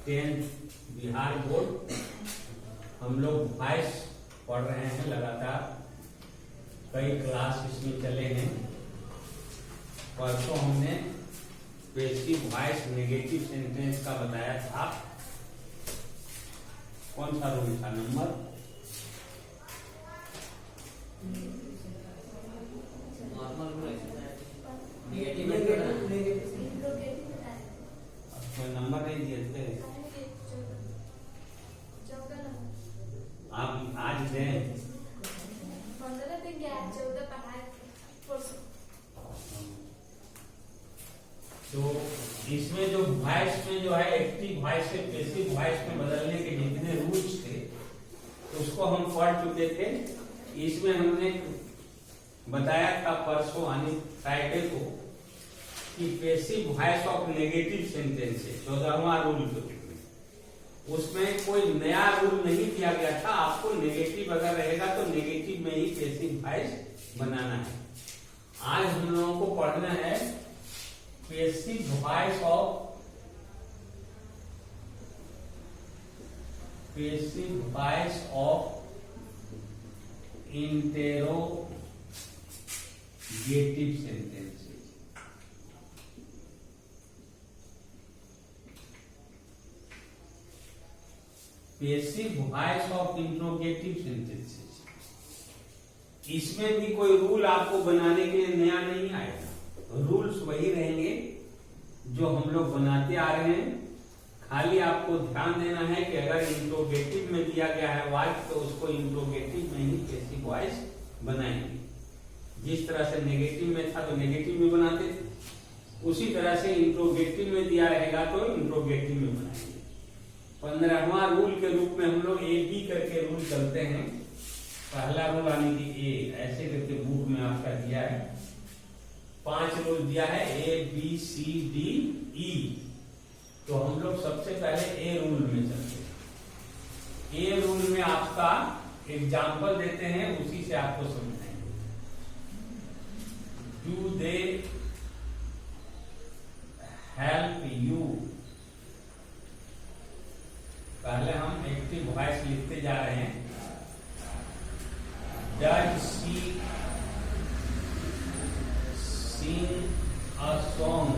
10th Bihar board. हम लोग voice पढ़ रहे हैं लगातार, कई क्लास इसमें चले हैं। परसों हमने पैसिव वॉइस नेगेटिव सेंटेंस का बताया था। कौन सा रूल था? नंबर नंबर नहीं दिए थे आप, आज दें। तो इसमें जो वॉइस में जो है एक्टिव वॉइस से पैसिव वॉइस में बदलने के जितने रूल्स थे उसको हम पढ़ चुके थे। इसमें हमने बताया था परसों यानी फ्राइडे को कि passive voice of negative sentence है 14वां रूल जो उसमें कोई नया रूल नहीं दिया गया था। आपको नेगेटिव अगर रहेगा तो नेगेटिव में ही पैसिव वॉइस बनाना है। आज हम लोगों को पढ़ना है passive voice of interrogative sentences. Passive voice of interrogative sentences, इसमें भी कोई रूल आपको बनाने के लिए नया नहीं आएगा। रूल्स वही रहेंगे जो हम लोग बनाते आ रहे हैं। खाली आपको ध्यान देना है कि अगर इंट्रोगेटिव में दिया गया है वॉइस तो उसको इंट्रोगेटिव में ही पैसिव वॉइस बनाएंगे। जिस तरह से नेगेटिव में था तो नेगेटिव में बनाते थे, उसी तरह से इंट्रोगेटिव में दिया रहेगा तो इंट्रोगेटिव में बनाएंगे। 15वां रूल के रूप में हम लोग AB करके रूल चलते हैं। पहला रूल यानी कि ए, ऐसे करके बुक में आपका दिया है। 5 रूल दिया है ABCDE। तो हम लोग सबसे पहले ए रूल में चलते हैं। ए रूल में आपका एग्जाम्पल देते हैं, उसी से आपको समझाएंगे। Do they help you. पहले हम एक्टिव वॉइस लिखते जा रहे हैं। Does she sing a song.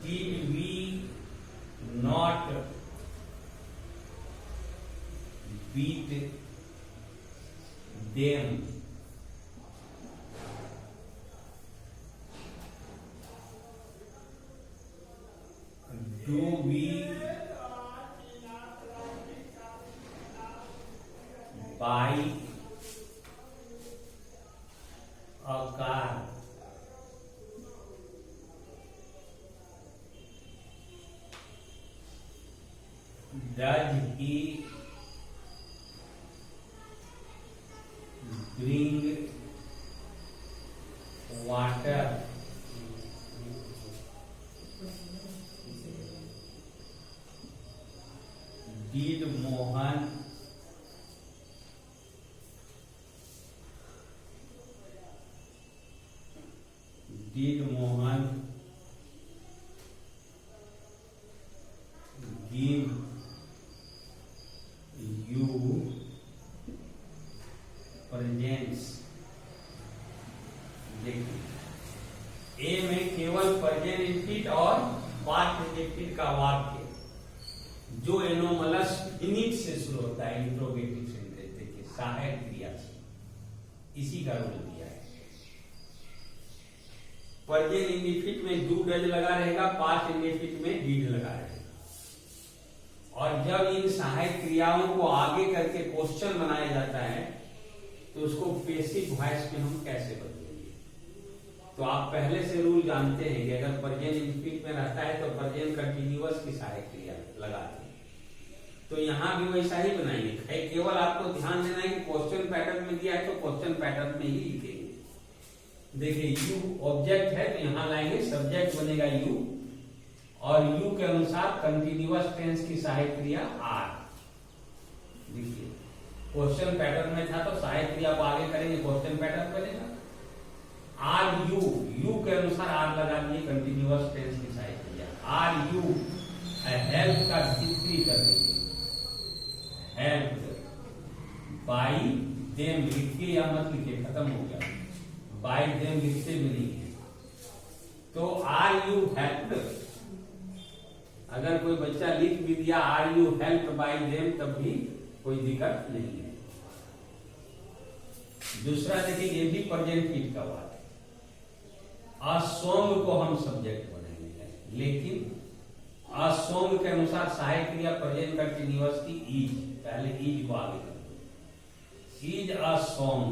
Did we not beat them. Do we buy a car? Does he bring water? Did Mohan give you presents? देखिए ए में केवल प्रेजेंट इंफिनिट और पास्ट इंफिनिट का वाक्य जो एनोमलस फिनिट से शुरू होता है इंट्रोगेटिव सेंटेंस। देखिए सहायक क्रिया से, इसी का रूल दिया है। प्रेजेंट इंडेफिनिट में डू डज लगा रहेगा, पास्ट इंडेफिनिट में डिड लगा रहेगा। और जब इन सहायक क्रियाओं को आगे करके क्वेश्चन बनाया जाता है तो उसको पैसिव वॉइस में हम कैसे बदलेंगे। तो आप पहले से रूल जानते हैं कि अगर प्रेजेंट इंडेफिनिट में रहता है तो प्रेजेंट कंटीन्यूअस की सहायक क्रिया लगाते हैं। तो यहां भी वैसा ही बनाएंगे। केवल आपको ध्यान देना है कि क्वेश्चन पैटर्न में दिया है तो क्वेश्चन पैटर्न में ही लिखेंगे। देखिए यू ऑब्जेक्ट है तो यहां लाएंगे सब्जेक्ट बनेगा यू और यू के अनुसार कंटिन्यूअस टेंस की सहायक क्रिया आर। देखिए क्वेश्चन पैटर्न में था तो सहायक क्रिया को आगे करेंगे, क्वेश्चन पैटर्न बनेगा। आर यू बाय देम लिखते भी नहीं है। तो आर यू हेल्प्ड, अगर कोई बच्चा लिख भी दिया are you helped by them तब भी कोई दिक्कत नहीं है। दूसरा देखिए, ये भी प्रेजेंट टिट का बात है। आ सॉन्ग को हम सब्जेक्ट बनाएंगे, लेकिन आ सॉन्ग के अनुसार सहायक क्रिया प्रेजेंट कंटिन्यूअस की इज, पहले इज को आगे कर दो। इज अ सॉन्ग,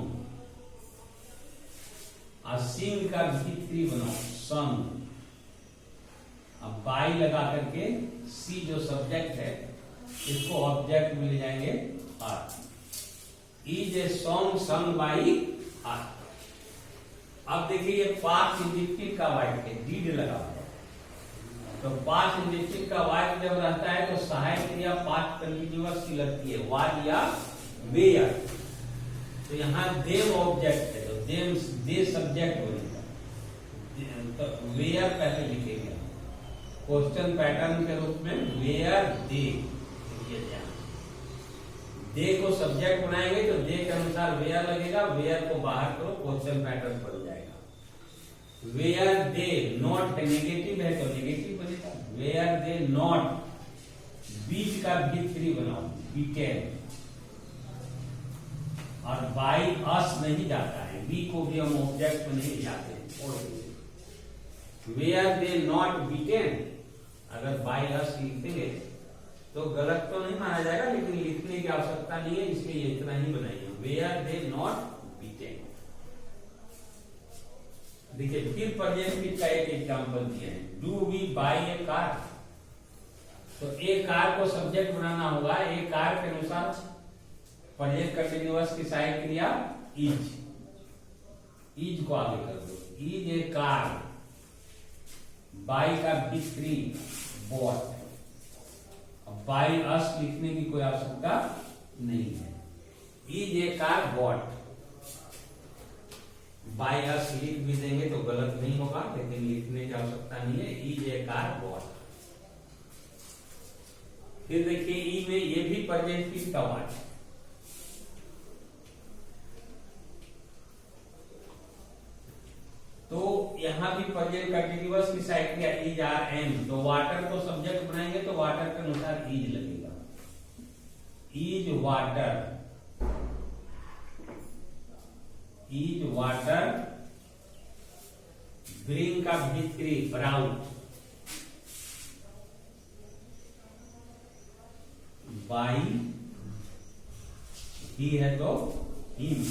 आ सिंग का भी बनाओ सॉन्ग। अब बाई लगा करके सी जो सब्जेक्ट है इसको ऑब्जेक्ट में ले जाएंगे are. Is a song song by are. अब देखिए ये पास्ट इंडिकेटिव का वाइट है, डीड लगा हुआ है। तो पास्ट इंडिकेटिव का वाइट जब रहता है तो सहायक क्रिया पास्ट कंटिन्यूअस की लगती है, वाज या वेयर। तो यहाँ देम ऑब्जेक्ट है, तो देम दे सब्जेक्ट बनेगा। तो वेयर पहले लिखेंगे क्वेश्चन पैटर्न के रूप में, वेयर दे। दे को सब्जेक्ट बनाएंगे तो दे के अनुसार वेयर लगेगा, वेयर को बाहर करो क्वेश्चन पैटर्न बन जाएगा। वेयर दे नॉट नेगेटिव है तो नेगेटिव बनेगा। वेयर दे नॉट, बीच का भी बनाओ, बीटेन। और बाई अस नहीं जाता है, बी को भी हम ऑब्जेक्ट में नहीं जाते हैं। वेयर दे नॉट बीटेन, अगर बाई अस लिखेंगे तो गलत तो नहीं माना जाएगा, लेकिन लिखने की आवश्यकता नहीं है, इसलिए इतना ही बनाइए। Were they not beaten. देखिए फिर प्रेजेंट का एक एग्जांपल दिया है, do we buy a car. तो ए कार को सब्जेक्ट बनाना होगा, ए कार के अनुसार प्रेजेंट कंटिन्यूअस की सहायक क्रिया इज। इज को आगे कर दो, इज ए कार। बाई का भी बॉट। बाई अस लिखने की कोई आवश्यकता नहीं है। Is a car bought. By us लिख भी देंगे तो गलत नहीं होगा, लेकिन लिखने की आवश्यकता नहीं है। Is a car bought. फिर देखिए ई में ये भी प्रेजेंट का वाट है। तो यहां भी प्रेजेंट कंटिन्यूअस की सहायक क्रिया इज आर एम। तो वाटर को सब्जेक्ट बनाएंगे तो वाटर के अनुसार इज लगेगा। Is water, is water bring का भी ब्राउट। बाई ही है तो him.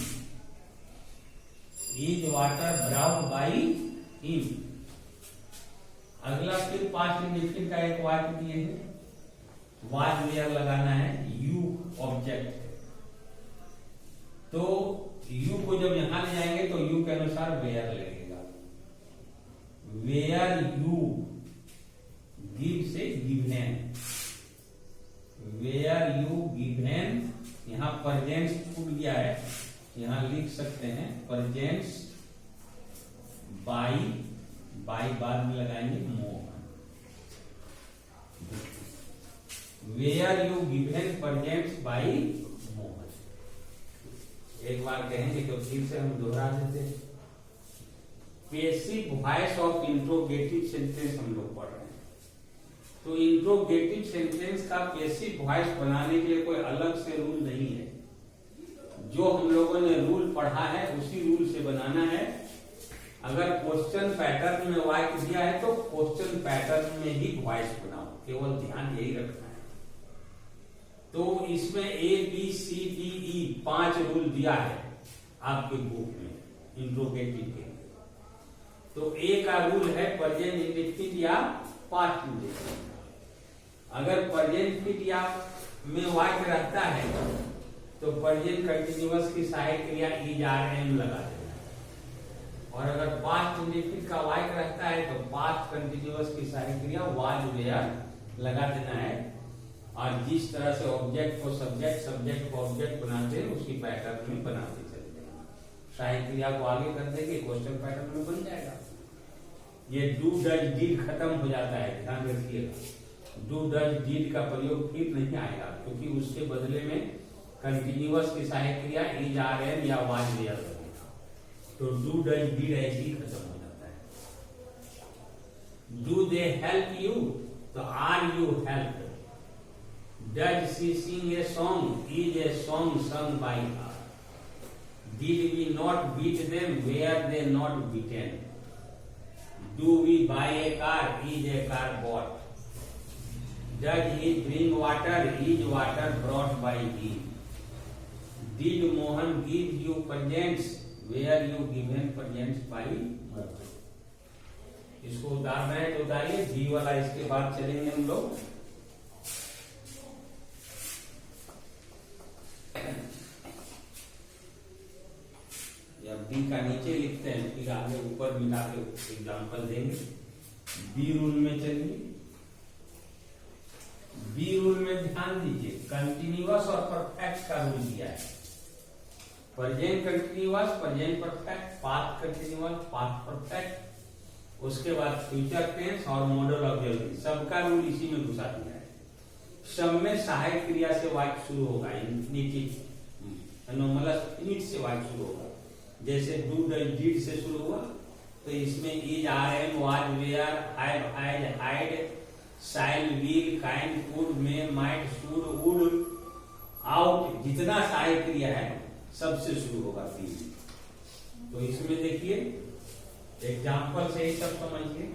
Is water brought by him. अगला फिर पास्ट इंडिकेटिव का एक वाक्य दिए हैं, वाज वेयर लगाना है, यू ऑब्जेक्ट है। तो यू को जब यहां ले जाएंगे तो यू के अनुसार वेयर लगेगा। वेयर यू गिव से गिवन। वेयर यू गिवन, यहां प्रेजेंस छूट गया है, यहां लिख सकते हैं प्रेजेंस बाई, बाई बाद में लगाएंगे Mohan. Were you given presents by Mohan. एक बार कहेंगे तो फिर से हम दोहरा देते हैं। Passive voice of interrogative sentence हम लोग पढ़ रहे हैं। तो इंट्रोगेटिव सेंटेंस का पैसिव वॉइस बनाने के लिए कोई अलग से रूल नहीं है। जो हम लोगों ने रूल पढ़ा है उसी रूल से बनाना है। अगर क्वेश्चन पैटर्न में वाक्य दिया है तो क्वेश्चन पैटर्न में ही वॉइस बनाओ, केवल ध्यान यही रखना है। तो इसमें A B C D E 5 rule दिया है आपके बुक में इंट्रोगेटिव के। तो ए का रूल है प्रेजेंट इंडिकेटिव या पास्ट इंडिकेटिव। अगर प्रेजेंट इंडिकेटिव या में वाक्य रहता है तो प्रेजेंट कंटिन्यूअस की सहायक क्रिया इज आर एम लगा देना है। और अगर पास्ट इंडिकेटिव का वाक्य रहता है तो पास्ट कंटिन्यूअस की सहायक क्रिया वाज वेयर लगा देना है। और जिस तरह से ऑब्जेक्ट को सब्जेक्ट, सब्जेक्ट को ऑब्जेक्ट बनाते हैं उसी पैटर्न में बनाते चले जाएंगे। सहायक क्रिया को आगे कर देंगे, क्वेश्चन पैटर्न में बन जाएगा। ये डू डज डिड खत्म हो जाता है, ध्यान रखिएगा। डू डज डिड का प्रयोग फिर नहीं आएगा, क्योंकि उसके बदले में कंटिन्यूअस की सहायक क्रिया इज आर एम या वाज वेयर लगेगा। तो डू डज डीड ऐसे ही खत्म हो जाता है। डू दे हेल्प यू, तो are you help. Does she sing a song, is a song सung by her। Did we not beat them, were they not beaten? Do we buy a car, is a car bought? Does he bring water, is water brought by him? Did Mohan give you presents, were you given presents by mother? इसको उतारना है तो उतारिए, B वाला इसके बाद चलेंगे हम लोग। या बी का नीचे लिखते हैं, फिर आगे ऊपर मिला के एग्जाम्पल देंगे। बी रूल में चलिए। बी रूल में ध्यान दीजिए, कंटिन्यूअस और परफेक्ट का रूल दिया है। Present continuous, present perfect, past continuous, past perfect, उसके बाद फ्यूचर टेंस और मॉडल ऑब्जर्वेशन, सबका रूल इसी में घुसा दिया है। सब में सहायक क्रिया से वाक्य शुरू होगा, इन्फिनिटिव एनोमलस फिनिट से वाक्य शुरू होगा। जैसे डू डज डिड से शुरू हुआ, तो इसमें is, are, am, was, were, have, had, had, shall, will, can, could, may, might, should, would, ought, जितना सहायक क्रिया है सबसे शुरू होगा बी। तो इसमें देखिए एग्जाम्पल से ही सब समझिए।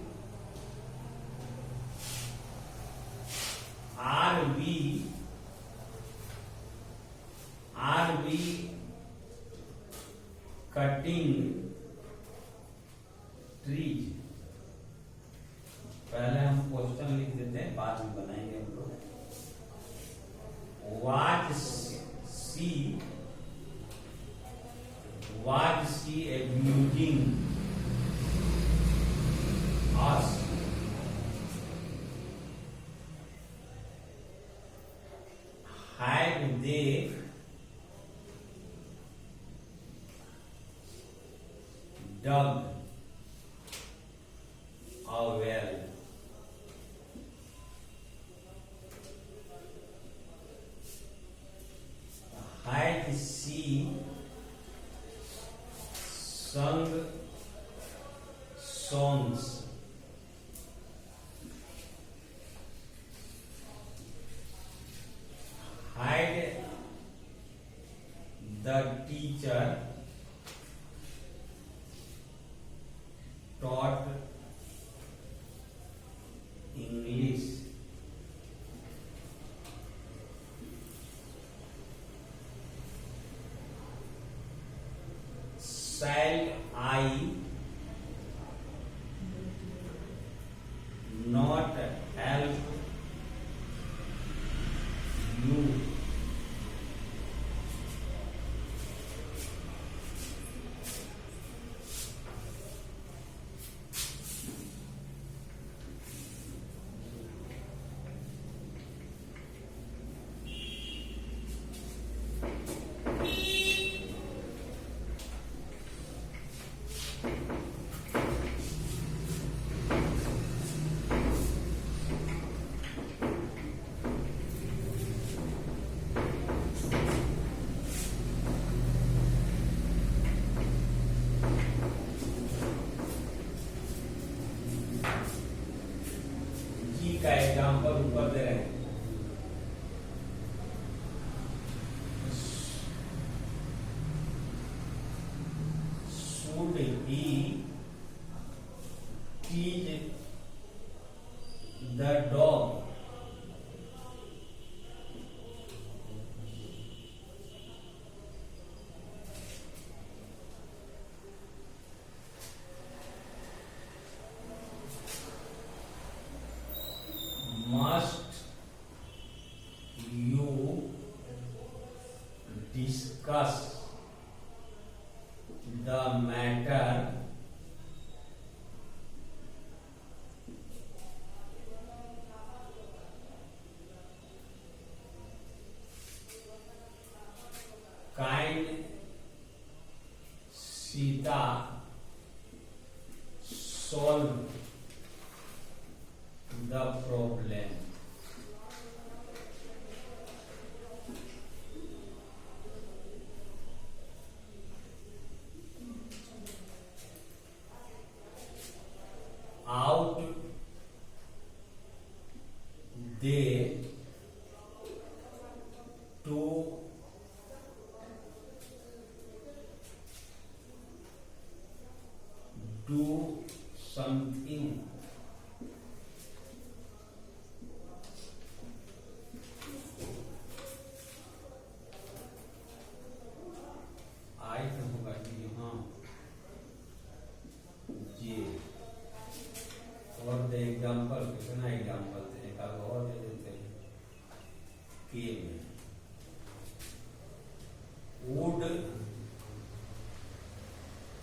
Are be cutting trees. पहले हम क्वेश्चन लिख देते हैं, बाद में बनाएंगे हम लोग। was she amusing us? Had they dug a well? Had she sung songs? Had the teacher taught English? Shall I not help you? का एग्जाम्पल ऊपर दे रहे हैं। Should he teach the dog must you discuss the matter kind Sita solve the problem? do something. आई तो होगा कि हाँ ये और दे एग्जाम्पल, कितना एग्जाम्पल थे, एक आध और दे देते हैं के में would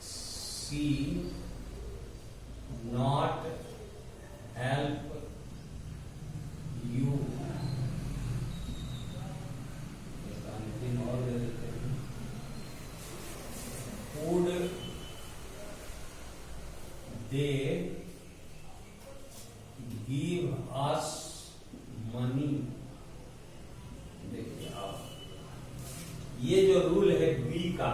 she not help you, something और दे देते हैं would they give us money। देखिए आप ये जो रूल है बी का,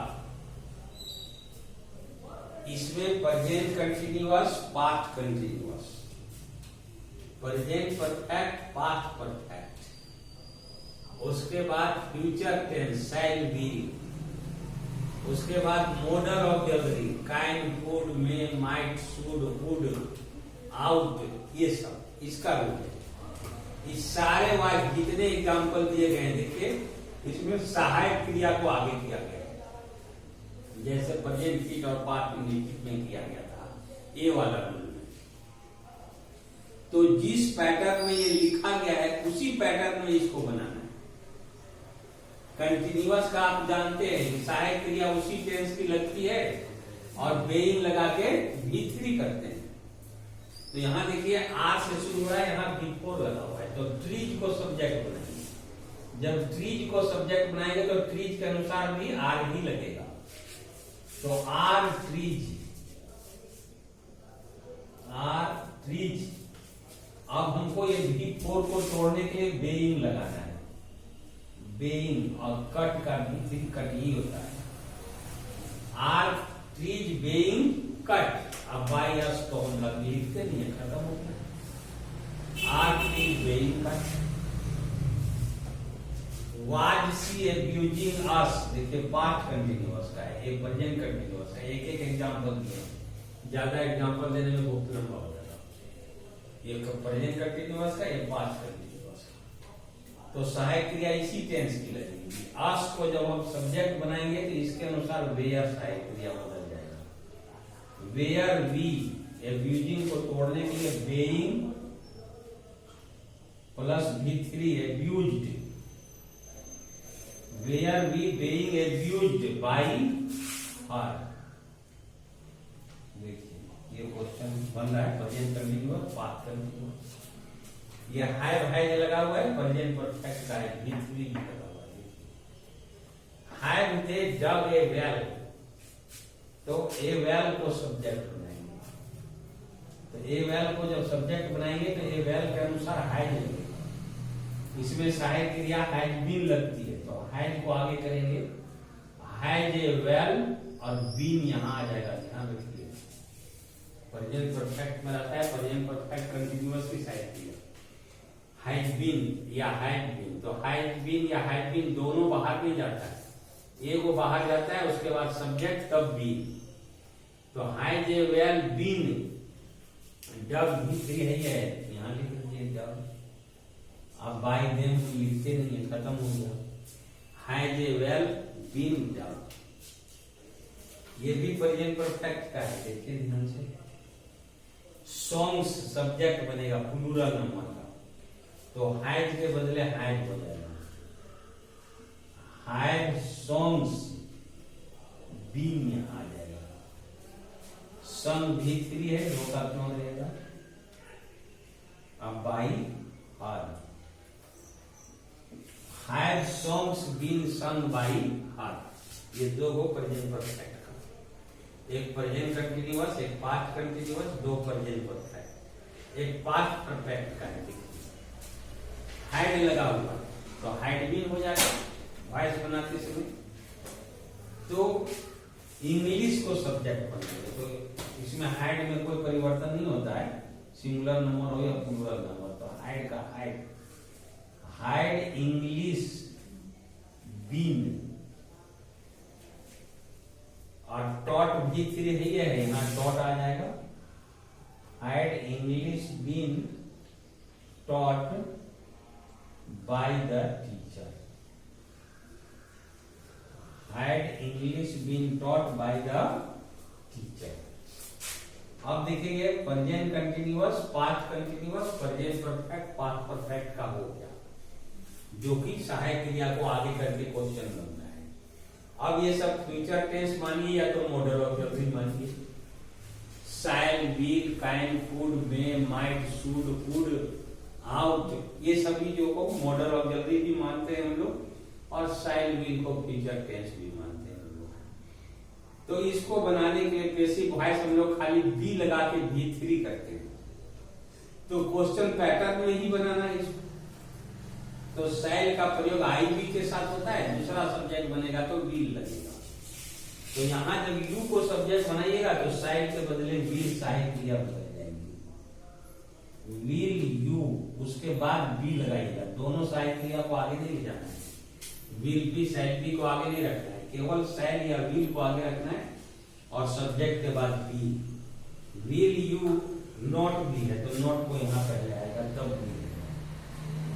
इसमें present continuous, past continuous, present perfect, past perfect, उसके बाद फ्यूचर टेंस शैल बी, उसके बाद model of delivery kind, could, may, might, should, would, out, ये सब इसका रूल है। इस सारे वाक्य जितने एग्जाम्पल दिए गए हैं देखिए, इसमें सहायक क्रिया को आगे किया गया है, जैसे प्रेजेंट फिट और पास्ट इंडिकेट में किया गया था, ये वाला रूल में। तो जिस पैटर्न में ये लिखा गया है उसी पैटर्न में इसको बनाना है। कंटिन्यूअस का आप जानते हैं सहायक क्रिया उसी टेंस की लगती है और बेइंग लगा के V3 करते हैं। तो यहाँ देखिए आर से शुरू हो रहा है, यहाँ V4 लगा हुआ है, तो ट्रीज को सब्जेक्ट बनाएंगे। जब ट्रीज को सब्जेक्ट बनाएंगे तो ट्रीज के अनुसार भी आर ही लगेगा। तो आर ट्रीज, आर ट्रीज। अब हमको ये V4 को तोड़ने के लिए बेइंग लगाना है, बेइंग, और कट का भी कट ही होता है। आर ट्रीज बेइंग कट, अब बाई अस तो हम लिखते नहीं है, खत्म हो गया। Are trees being cut. Was she abusing us, देखिए पास्ट कंटिन्यूअस का है, एक प्रेजेंट कंटिन्यूअस है, एक एक एग्जांपल दिए, ज्यादा एग्जांपल देने में बहुत लंबा हो जाएगा। ये प्रेजेंट कंटिन्यूअस का, ये पास्ट कंटिन्यूअस का। तो सहायक क्रिया इसी टेंस की लगेगी। अस को जब हम सब्जेक्ट बनाएंगे तो इसके अनुसार वेयर सहायक क्रिया बदल जाएगा। वेयर वी, एब्यूजिंग को तोड़ने के लिए being plus V3 abused, were we being abused by her. देखिए ये क्वेश्चन बन रहा है, प्रेजेंट कंटिन्यूअस, पास्ट कंटिन्यूअस। ये हैव लगा हुआ है, प्रेजेंट परफेक्ट का है, V3 लगा हुआ है। Have they dug A well, तो ए वेल को सब्जेक्ट बनाएंगे। तो ए वेल को जब सब्जेक्ट बनाएंगे तो ए वेल के अनुसार हैज लगेगा। इसमें सहायक क्रिया हैज बीन लगती है, तो हैज को आगे करेंगे, हैज ए वेल, और बीन यहां आ जाएगा, ध्यान रखिए। प्रेजेंट परफेक्ट में रहता है, प्रेजेंट परफेक्ट कंटिन्यूअस की सहायक क्रिया हैज बीन या हैज बीन। तो हैज बीन या हैज बीन दोनों बाहर नहीं जाता है, एक वो बाहर जाता है, उसके बाद सब्जेक्ट, तब बीन। तो has a well been, dug V3 है, यहां लिख दीजिए डग। आप बाय देम लिखते नहीं है, खत्म हो गया। हैज ए वेल बीन डग, ये भी प्रेजेंट परफेक्ट का है, देखिए ध्यान से। सॉन्ग्स सब्जेक्ट बनेगा प्लूरल नंबर का, तो हैज के बदले हैज हो जाएगा। हैज सॉन्ग्स, बीन यहां आ जाएगा। सन V3 है, दो का क्यों रहेगा। अब by her, has songs been sung by her, ये दो हो प्रेजेंट परफेक्ट का। एक प्रेजेंट कंटिन्यूअस, एक पास्ट कंटिन्यूअस, दो प्रेजेंट परफेक्ट, एक पास्ट परफेक्ट का है। हाइड लगा हुआ तो हाइड भी हो जाएगा वॉइस बनाते समय। तो इंग्लिश को सब्जेक्ट बनाएंगे, तो इसमें हाइड में कोई परिवर्तन नहीं होता है, सिंगुलर नंबर हो या प्लूरल नंबर। तो हाइड का हाइड, हाइड इंग्लिश बीन, और टॉट भी 3 है, यहाँ टॉट आ जाएगा। Had English been taught by the teacher, had English been taught by the teacher. अब देखेंगे present continuous, past continuous, present perfect, past perfect का हो गया, जो कि सहायक क्रिया को आगे करके क्वेश्चन बनता है। अब ये सब फ्यूचर टेंस मानिए या तो मॉडल ऑब्जेक्टिव मानिए। Shall, will, can, could, may, might, should, could, ought, ये सभी जो को मॉडल ऑब्जेक्टिव भी मानते हैं हम लोग, और शैल, विल को फ्यूचर टेंस भी मानते हैं हम लोग। तो इसको बनाने के लिए पैसिव वॉइस हम लोग खाली बी लगा के V3 करते हैं, तो क्वेश्चन पैटर्न में ही बनाना है इसको। तो शैल का प्रयोग आई बी के साथ होता है, दूसरा सब्जेक्ट बनेगा तो विल लगेगा। तो यहां जब यू को सब्जेक्ट बनाइएगा तो शैल के बदले विल सहायक क्रिया बदल जाएगी। विल यू, उसके बाद बी लगाइएगा, दोनों सहायक क्रिया को आगे नहीं ले जाना है। विल बी, शैल बी को आगे नहीं रखना है, केवल शैल या विल को आगे रखना है, और सब्जेक्ट के बाद be. Will you not be है तो नॉट को यहां पहले आएगा, तब be.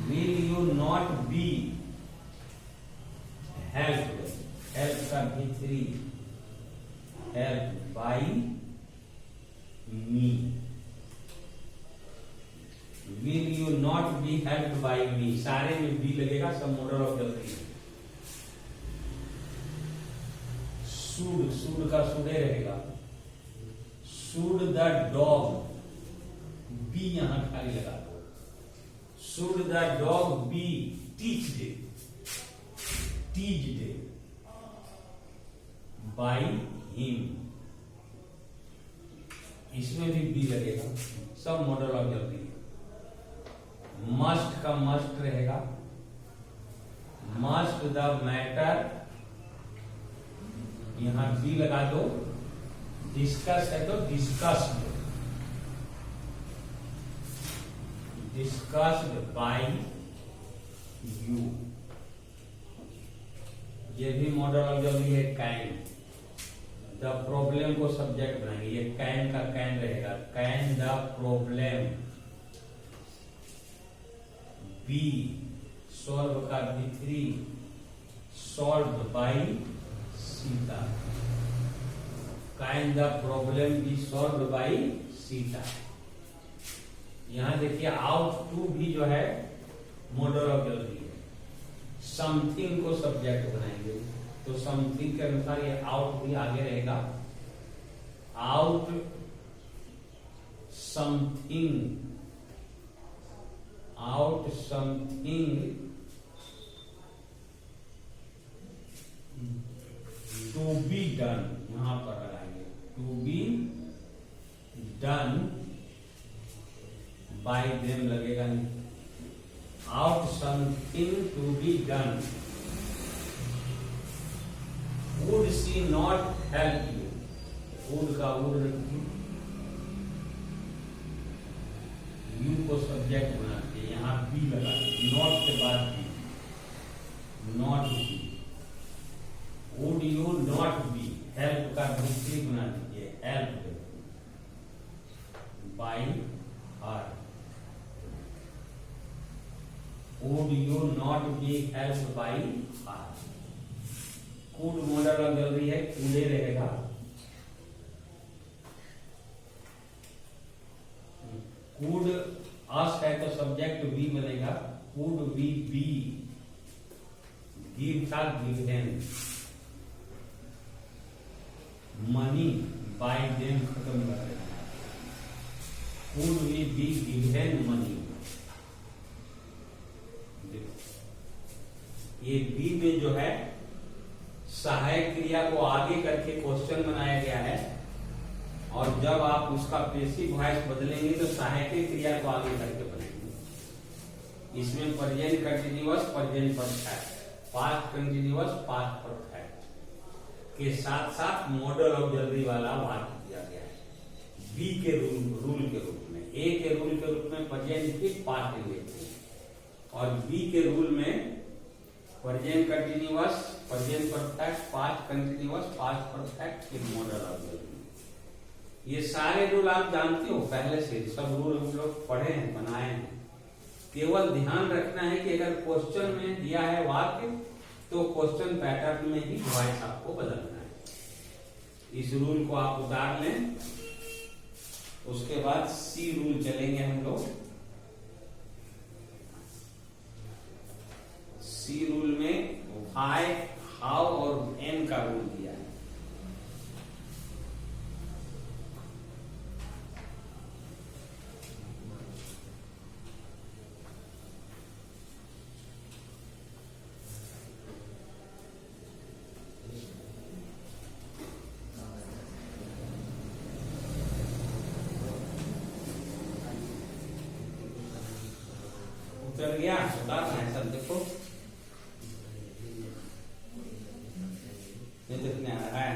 Will you not be helped? Help का V3, helped by me. Will you not be helped by me? सारे में B लगेगा, सब मॉडल ऑब्जेक्टिव। Should, should का should रहेगा। Should the dog, B यहां खाली लगा। Should the dog be teached? Teached by him? इसमें भी बी लगेगा, सब मॉडल ऑब्जेक्टिव। मस्ट का मस्ट रहेगा। मस्ट द मैटर, यहां बी लगा दो। डिस्कस है तो डिस्कस्ड, discussed by you, ये भी मॉडल ऑब्जेक्टिव है। कैन, द प्रॉब्लम को सब्जेक्ट बनाएंगे, ये कैन का कैन रहेगा। Can the problem be solve का V3, solve by Sita. Can the problem be solve by Sita. यहां देखिए आउट टू भी जो है मॉडल ऑब्जेक्टिव है। समथिंग को सब्जेक्ट बनाएंगे तो समथिंग के अनुसार ये आउट भी आगे रहेगा। Out something, out something to be done, यहां पर लगाएंगे to be done by them लगेगा नहीं। Out something to be done. Would she not help you, would का वुड रखिए, यू को सब्जेक्ट बनाते, यहां बी लगा, नॉट के बाद be, not be. Would you not be, help का दूसरी बना दीजिए, help by her. Would you not be helped by her? Could model objective है, could रहेगा। Could us है तो सब्जेक्ट बी बनेगा। Could we be, give था given, money by them खत्म कर देना। Could we be given money? ये बी में जो है सहायक क्रिया को आगे करके क्वेश्चन बनाया गया है, और जब आप उसका पैसिव वॉइस बदलेंगे तो सहायक क्रिया को आगे करके बनेंगे। इसमें present continuous, present perfect, past continuous, past perfect के साथ साथ मॉडल ऑब्जेक्टिव वाला वाक्य दिया गया है बी के रूल के रूप में। ए के रूल के रूप में प्रेजेंट फिर पास्ट लेते हैं, और बी के रूल में present continuous, present perfect, past continuous, past perfect, फिर मॉडल ऑब्जर्व। ये सारे रूल आप जानते हो पहले से, सब रूल हम लोग पढ़े हैं, बनाए हैं। केवल ध्यान रखना है कि अगर क्वेश्चन में दिया है वाक्य तो क्वेश्चन पैटर्न में ही वॉइस आपको बदलना है। इस रूल को आप उतार लें। उसके बाद सी रूल चलेंगे हम लोग। सी रूल में व्हाई, हाउ और एन का रूल दिया है। उतर गया, उतारना है सब। देखो ये देखने आ रहा है।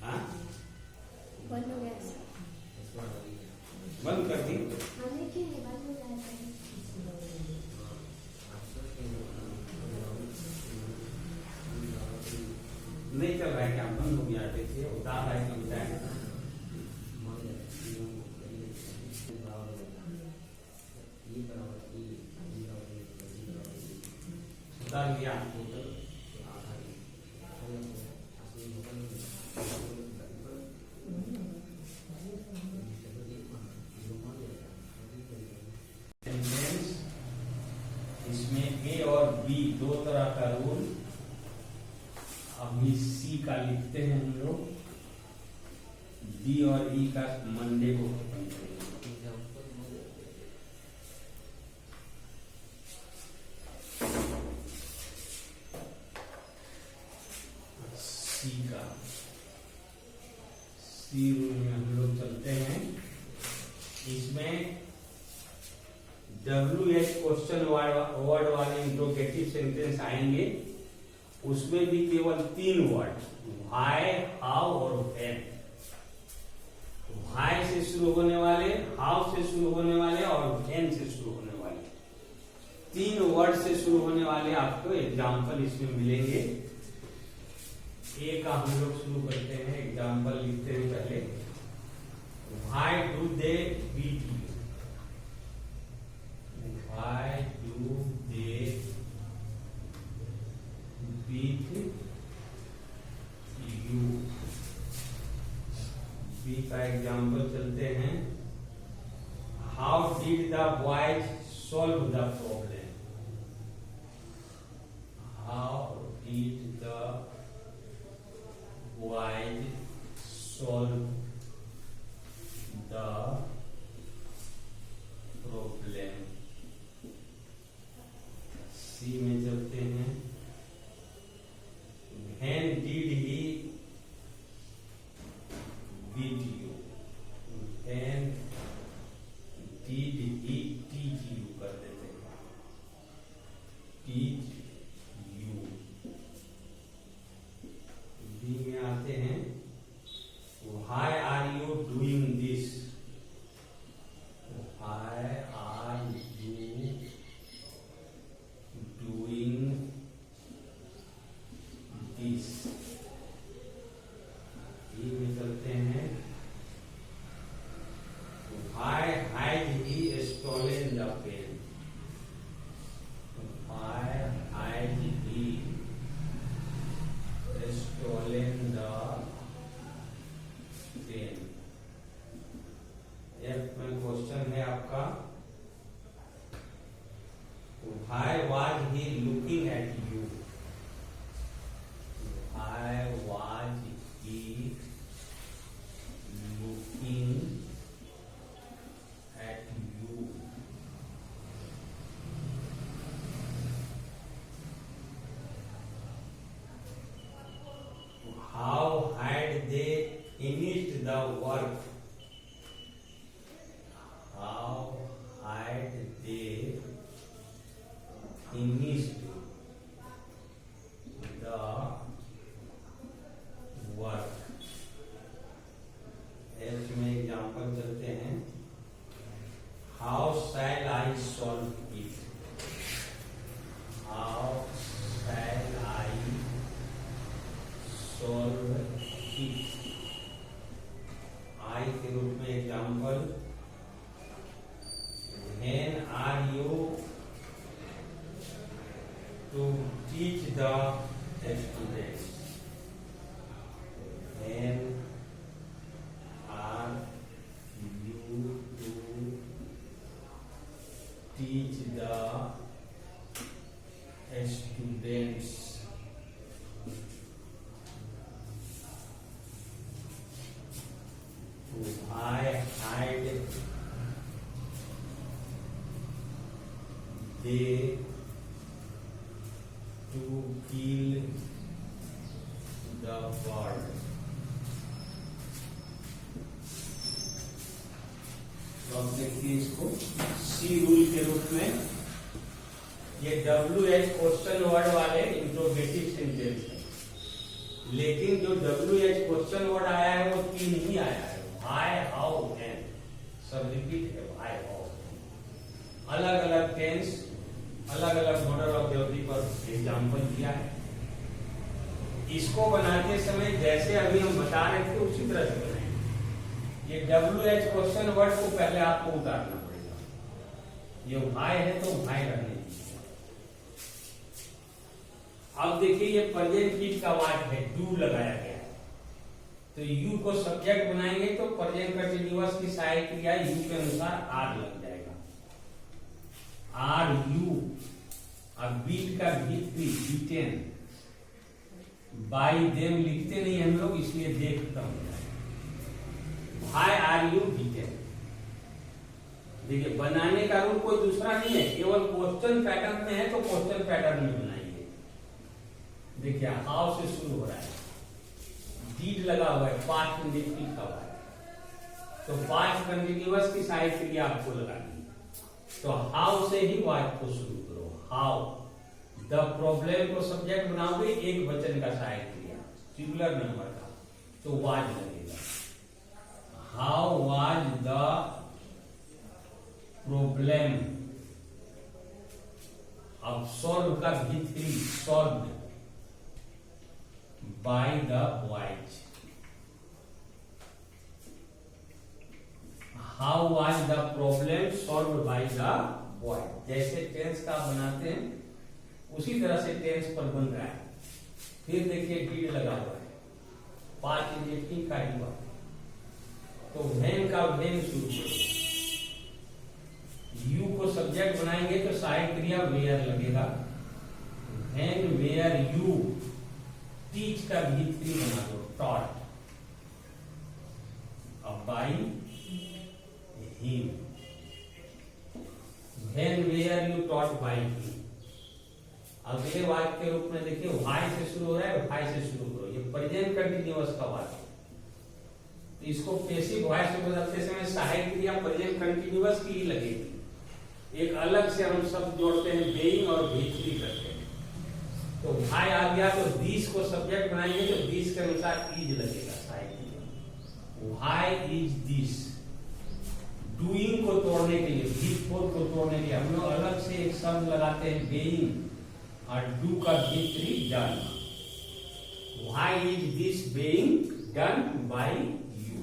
हाँ? बंद हो गया। बंद कर दी। नहीं चल रहा है क्या? बंद हो गया? देखिए उतार रहा है कि बताए उतार दिया। इसमें ए और बी दो तरह का रूल। अभी सी का लिखते हैं हम लोग। डी और ई का मंडे को खत्म करेंगे। सी का सी रूल में हम लोग चलते हैं। इसमें WH क्वेश्चन वर्ड वाले इंट्रोगेटिव सेंटेंस आएंगे। उसमें भी केवल 3 वर्ड, व्हाई, हाउ और व्हेन। व्हाई से शुरू होने वाले, हाउ से शुरू होने वाले और व्हेन से शुरू होने वाले 3 वर्ड से शुरू होने वाले आपको एग्जाम्पल इसमें मिलेंगे। ए का हम लोग शुरू करते हैं, एग्जाम्पल लिखते हैं पहले। Why do they beat you? Why do they beat you? Be का एग्जाम्पल चलते हैं। How did the boys solve the problem? How did the boys solve the problem? सी में चलते हैं। When did he beat you? When did he teach you? कर देते हैं teach you। B में आते हैं। Why are you doing this? Why are you doing this? ये में चलते हैं। Why had he stolen the pen? Why had he stolen the pen? F में क्वेश्चन है आपका। Why was he looking at you? Why was he looking at you? How had they finished the work? How had they finished tried they to kill the bird. तो अब देखिए इसको सी rule के रूप में, ये WH क्वेश्चन वर्ड वाले interrogative sentence है, लेकिन जो WH क्वेश्चन वर्ड आया है वो 3 ही आया है, व्हाई, हाउ, एंड, सब रिपीट है, व्हाई, हाउ। अलग अलग टेंस, अलग अलग मॉडल ऑफ ड्यूटी पर एग्जाम्पल दिया है। इसको बनाते समय जैसे अभी हम बता रहे थे उसी तरह से बनाएंगे। ये WH क्वेश्चन वर्ड को पहले आपको उतारना पड़ेगा, ये व्हाई है तो व्हाई रहने दीजिए। अब देखिए ये प्रेजेंट कीप का वाक्य है, डू लगाया गया है, तो यू को सब्जेक्ट बनाएंगे तो प्रेजेंट कंटीन्यूअस की सहायक क्रिया यू के अनुसार आर लग जाएगा, आर यू। अब बीट का भी बीटेन, बाई देम लिखते नहीं हम लोग, इसलिए देख खत्म हो जाएगा। Why are you beaten. देखिए बनाने का रूल कोई दूसरा नहीं है, केवल क्वेश्चन पैटर्न में है तो क्वेश्चन पैटर्न में बनाएंगे। देखिए हाउ से शुरू हो रहा है, डीड लगा हुआ है, पास्ट इंडेफिनिट लिखा हुआ है, तो पास्ट कंटीन्यूअस की सहायक क्रिया आपको लगानी है, तो हाउ से ही वाक्य को शुरू करो। हाउ द प्रॉब्लम को सब्जेक्ट बनाओगे, एक वचन का सहायक क्रिया सिंगुलर नंबर का, तो वाज लगेगा। How was the problem. अब सॉल्व का भी solve by the boys. How was the problem solve by the boy. जैसे टेंस का बनाते हैं उसी तरह से टेंस पर बन रहा है। फिर देखिए डीड लगा हुआ है, पास्ट इंडेफिनिट का हुआ, तो व्हेन का व्हेन शुरू करो। यू को सब्जेक्ट बनाएंगे तो सहायक क्रिया वेयर लगेगा, व्हेन वेयर यू। टीच का भी बना दो, टॉट। अब by him, when were you taught by him. अगले वाक्य के रूप में देखिए व्हाई से शुरू हो रहा है, व्हाई से शुरू करो, ये प्रेजेंट कंटीन्यूअस का वाक्य, तो इसको पैसिव वॉइस से बदलते समय सहायक क्रिया प्रेजेंट कंटीन्यूअस की ही लगेगी। एक अलग से हम शब्द जोड़ते हैं, बेइंग और भीतरी करते हैं। तो व्हाई आ गया तो दिस को सब्जेक्ट बनाएंगे तो दिस के अनुसार इज लगेगा सहायक क्रिया। Why is this. डूइंग को तोड़ने के लिए, बिफोर को तोड़ने के लिए हम लोग अलग से एक शब्द लगाते हैं, बेइंग, और डू का भीतरी done. Why is this being done by you.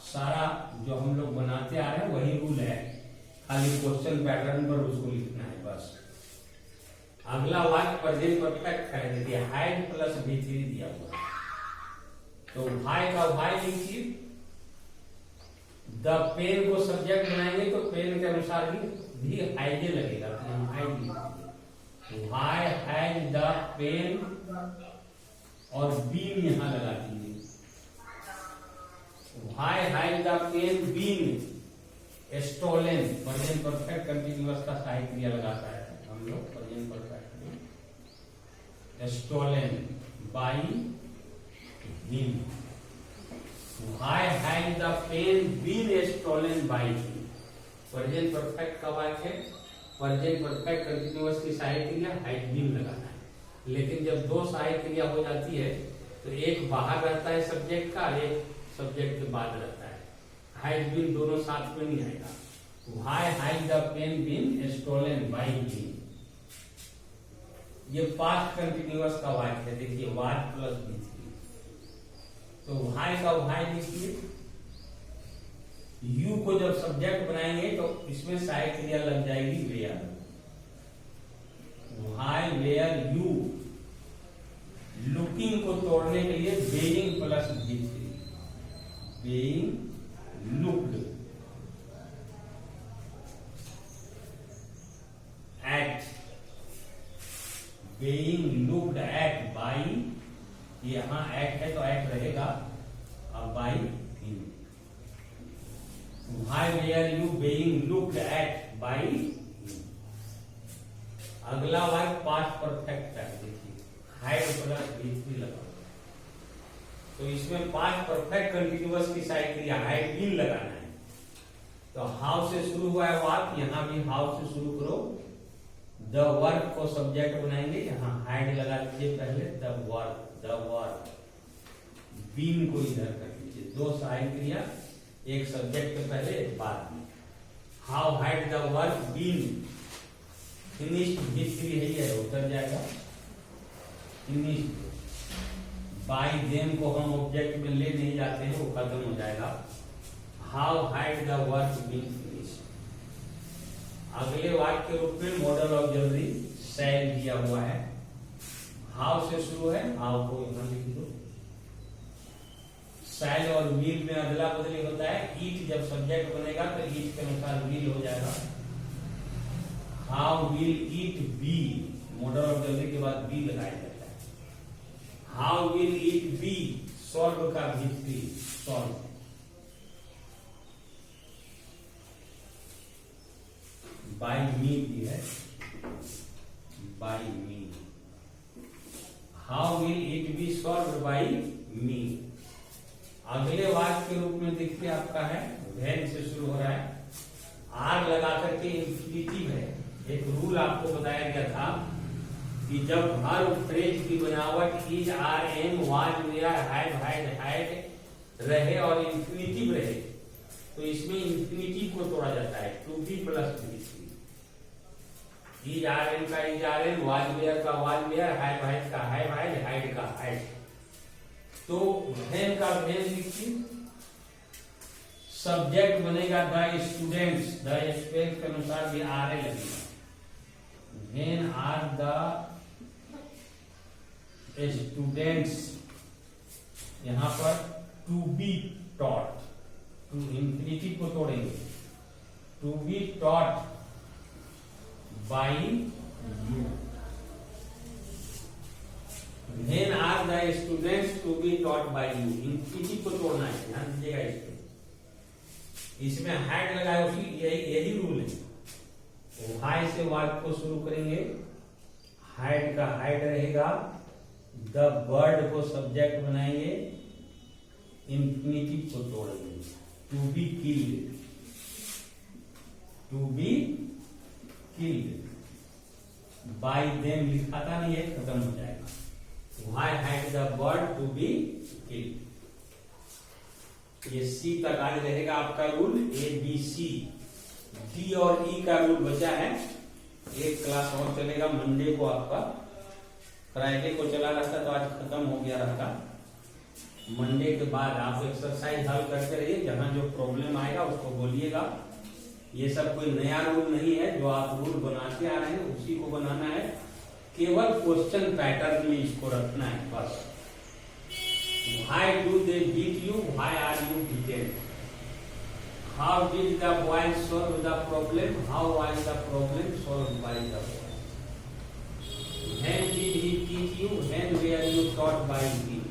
सारा जो हम लोग बनाते आ रहे हैं वही रूल है, खाली क्वेश्चन पैटर्न पर उसको लिखना है बस। अगला वाक्य प्रेजेंट परफेक्ट है, देखिए हैड प्लस भी3 दिया हुआ है, तो भाई का भाई लिखिए। द पेन को सब्जेक्ट बनाएंगे तो पेन के अनुसार भी हाइजे लगेगा, तो हम हाइड लिखेंगे। व्हाई हैड द पेन, और बीन यहां लगा दीजिए। Why had the pen been stolen. Present perfect continuous का सहायक क्रिया लगाता है हम लोग प्रेजेंट परफेक्ट में, stolen by him. Why had the pen been stolen by him. Present perfect का वाक्य है, प्रेजेंट परफेक्ट कंटीन्यूअस की सहायक क्रिया हैड बीन लगाना है, लेकिन जब दो सहायक क्रिया हो जाती है तो एक बाहर रहता है सब्जेक्ट का, एक सब्जेक्ट के बाद रहता है। हैड बीन दोनों साथ में नहीं आएगा। Why had the pen been stolen by him. ये पास्ट कंटीन्यूअस का वाक्य है, देखिए वाज प्लस भी3, तो व्हाई का व्हाई लिखिए। यू को जब सब्जेक्ट बनाएंगे तो इसमें सहायक क्रिया लग जाएगी were. Why were you. Looking को तोड़ने के लिए बेइंग प्लस भी3, being looked. At, being looked at by, यहां एट है तो एट रहेगा, अब by him. Why were you being looked at by. अगला वर्ग पास्ट परफेक्ट है, देखिए हाइड प्लस V3 लगा, तो इसमें पास्ट परफेक्ट कंटिन्यूअस की साइड क्रिया हाइड बीन लगाना है। तो हाउ से शुरू हुआ है वाक्य, यहां भी हाउ से शुरू करो। द वर्क को सब्जेक्ट बनाएंगे, यहां हाइड लगा दीजिए पहले, द वर्क बीन को इधर कर दीजिए। दो सहायक क्रिया, एक सब्जेक्ट के पहले एक बाद में। How had the work been, finished V3 है, ये उतर जाएगा। फिनिश्ड बाय देम को हम ऑब्जेक्ट में ले नहीं जाते हैं, वो खत्म हो जाएगा। How had the work been finished. अगले वाक्य के रूप में मॉडल ऑक्सिलरी शैल दिया हुआ है। हाउ से शुरू है, हाउ को यहां लिख दो। शैल और विल में अदला बदली होता है। ईट जब सब्जेक्ट बनेगा तो ईट के अनुसार विल हो जाएगा। How will it be, modal auxiliary के बाद बी लगाया जाता है। How will it be, solve का V3 सॉल्व। बाय मी भी है, by me. How will it be solve by me. अगले वाक्य के रूप में देखिए आपका है, व्हेन से शुरू हो रहा है, आर लगा करके इंफिनिटिव है। एक रूल आपको बताया गया था कि जब हर फ्रेज की बनावट is, are, am, was, were, have, had रहे और इंफिनिटिव रहे, तो इसमें इंफिनिटिव को तोड़ा जाता है। To be plus V3। Is are am का is are am, was were का वाज वेयर, हैव हाइड का हैव हाइड, हाइड का हाइड। तो व्हेन का व्हेन लिखिए। सब्जेक्ट बनेगा द स्टूडेंट्स, द स्पेल के अनुसार भी आर ए लगेगा। व्हेन आर द स्टूडेंट्स, यहां पर to be taught, to infinitive को तोड़ेंगे, to be taught by you. When are the students to be taught by you? Infinitive को तोड़ना है, ध्यान दीजिएगा इसमें। इसमें हैड लगाए, उसी यही रूल है। हाई से वाक्य को शुरू करेंगे, हाइड का हाइड रहेगा। द बर्ड को सब्जेक्ट बनाएंगे, इंफिनिटिव को तोड़ेंगे। To be killed, to be killed by them लिखा था नहीं है, खत्म हो जाएगा। Why had the bird to be killed? ये C तक आज रहेगा आपका रूल, ABC। D और E का रूल बचा है, एक क्लास और चलेगा मंडे को आपका। फ्राइडे को चला रहता तो आज खत्म हो गया रहता। मंडे के बाद आप एक्सरसाइज हल करते रहिए, जहां जो प्रॉब्लम आएगा उसको बोलिएगा। ये सब कोई नया रूल नहीं है, जो आप रूल बनाते आ रहे हैं उसी को बनाना है। केवल क्वेश्चन पैटर्न में इसको रखना है बस। Why do they beat you? Why are you beaten? How did the boy solve the problem? How was the problem solved by the boy? When did he teach you? When were you taught by him?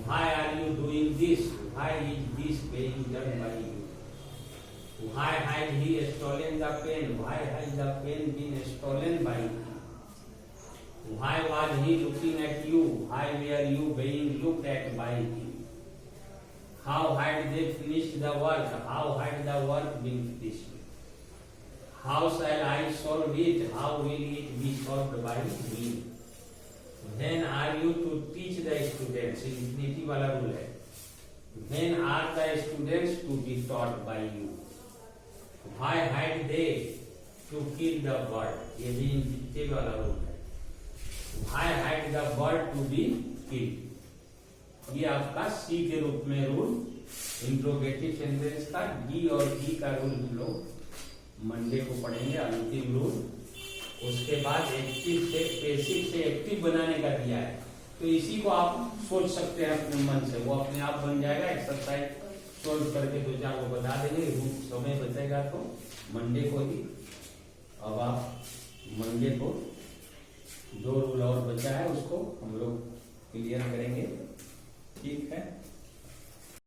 Why are you doing this? Why is this being done by you? Why had he stolen the pen? Why has the pen been stolen by him? Why was he looking at you? Why were you being looked at by him? How had they finished the work? How had the work been finished? How shall I solve it? How will it be solved by me? When are you to teach the students? Infinitive वाला rule है। When are the students to be taught by you? Why had they to kill the bird? ये भी infinitive वाला rule है। Why had the bird to be killed? ये आपका सी के रूप में रूल, इंट्रोगेटिव सेंटेंस का। डी और ई का रूल हम लोग मंडे को पढ़ेंगे, अंतिम रूल। उसके बाद एक्टिव से पैसिव से एक्टिव बनाने का दिया है, तो इसी को आप सोच सकते हैं अपने मन से, वो अपने आप बन जाएगा। एक्सरसाइज सोल्व करके दो चार को बता देंगे, समय बचेगा तो मंडे को ही। अब आप मंडे को दो रूल और बचा है, उसको हम लोग क्लियर करेंगे। ठीक है।